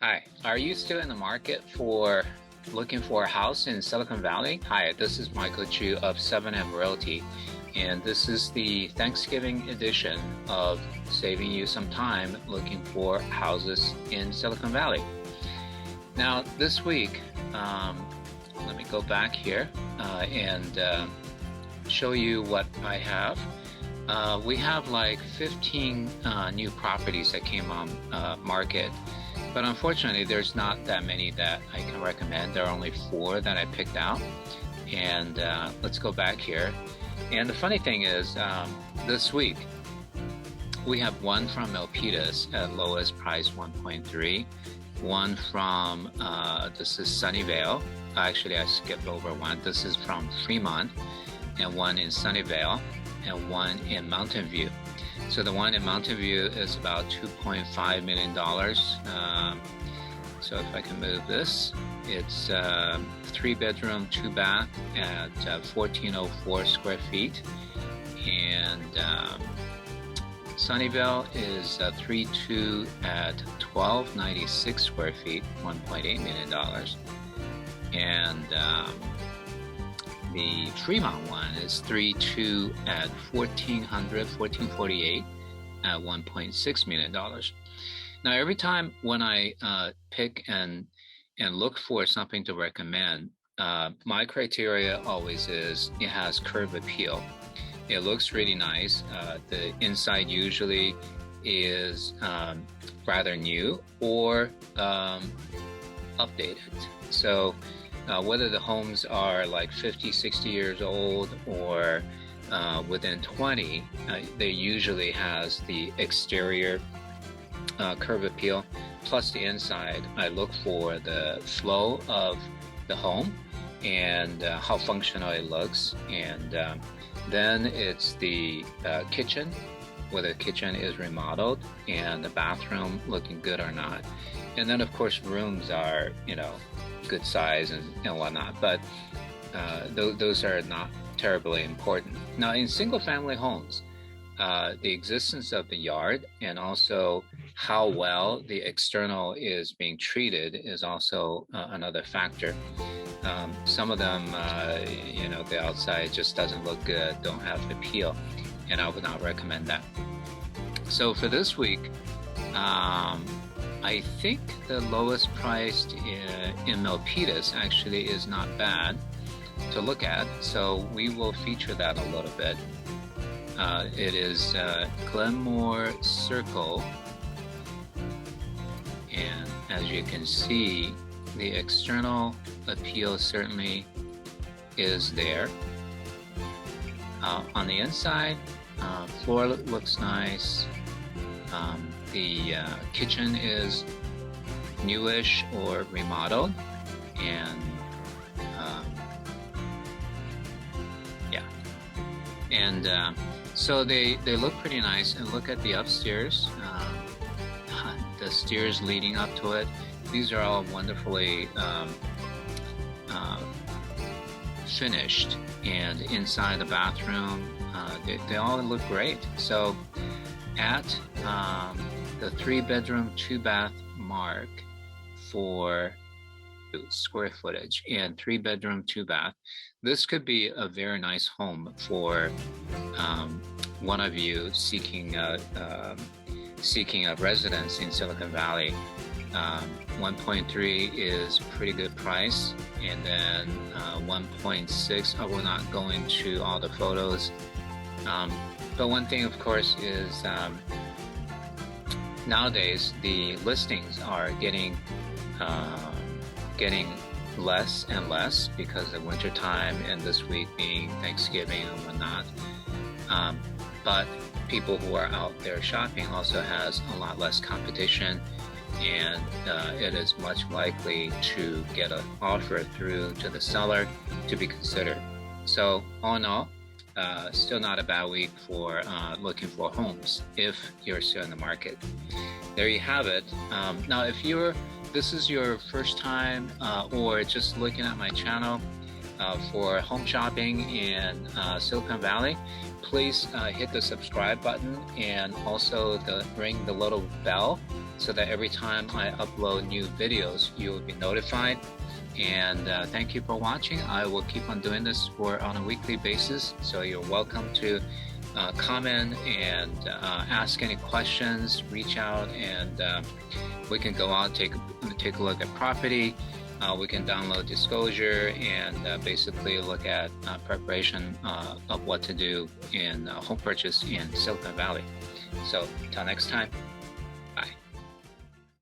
Hi, are you still in the market for looking for a house in Silicon Valley? Hi, this is Michael Chu of 7M Realty, and this is the Thanksgiving edition of saving you some time looking for houses in Silicon Valley. Now, this week, let me go back here and show you what I have. We have like 15 new properties that came on market. But unfortunately, there's not that many that I can recommend. There are only 4 that I picked out. And let's go back here. And the funny thing is, this week, we have one from Milpitas at lowest price 1.3. One from, this is Sunnyvale. Actually, I skipped over one. This is from Fremont. And one in Sunnyvale. And one in Mountain View. So the one in Mountain View is about $2.5 million. So if I can move this, it's 3-bedroom, 2-bath at 1,404 square feet. And Sunnyvale is 3.2 at 1,296 square feet, $1.8 million. And the Fremont one is 3.2 at 1,448 at $1.6 million. Now, every time when I pick and look for something to recommend, my criteria always is it has curb appeal. It looks really nice. The inside usually is rather new or updated. So whether the homes are like 50, 60 years old or within 20, they usually has the exterior curb appeal plus the inside. I look for the flow of the home and how functional it looks, and then it's the kitchen, whether the kitchen is remodeled and the bathroom looking good or not. And then of course rooms are, good size and whatnot, but those are not terribly important. Now, in single-family homes, the existence of the yard and also how well the external is being treated is also another factor. Some of them, the outside just doesn't look good, don't have appeal, and I would not recommend that. So for this week, I think the lowest priced in Milpitas actually is not bad to look at, so we will feature that a little bit. It is Glenmore Circle, and as you can see, the external appeal certainly is there. On the inside, floor looks nice. The kitchen is newish or remodeled, and so they look pretty nice. And look at the upstairs, the stairs leading up to it. These are all wonderfully finished, and inside the bathroom, they all look great. So at the 3-bedroom, 2-bath mark for square footage and 3-bedroom, 2-bath, this could be a very nice home for one of you seeking a residence in Silicon Valley. 1.3 is pretty good price, and then 1.6, I will not go into all the photos, but one thing of course is nowadays the listings are getting less and less because of winter time, and this week being Thanksgiving and whatnot. But people who are out there shopping also has a lot less competition, and it is much likely to get an offer through to the seller to be considered. So all in all, still not a bad week for looking for homes if you're still in the market. There you have it. Now, if this is your first time or just looking at my channel, for home shopping in Silicon Valley, please hit the subscribe button and also ring the little bell so that every time I upload new videos, you will be notified. And thank you for watching. I will keep on doing this on a weekly basis, so you're welcome to comment and ask any questions, reach out, and we can go out, take a look at property. We can download disclosure and basically look at preparation of what to do in home purchase in Silicon Valley. So until next time.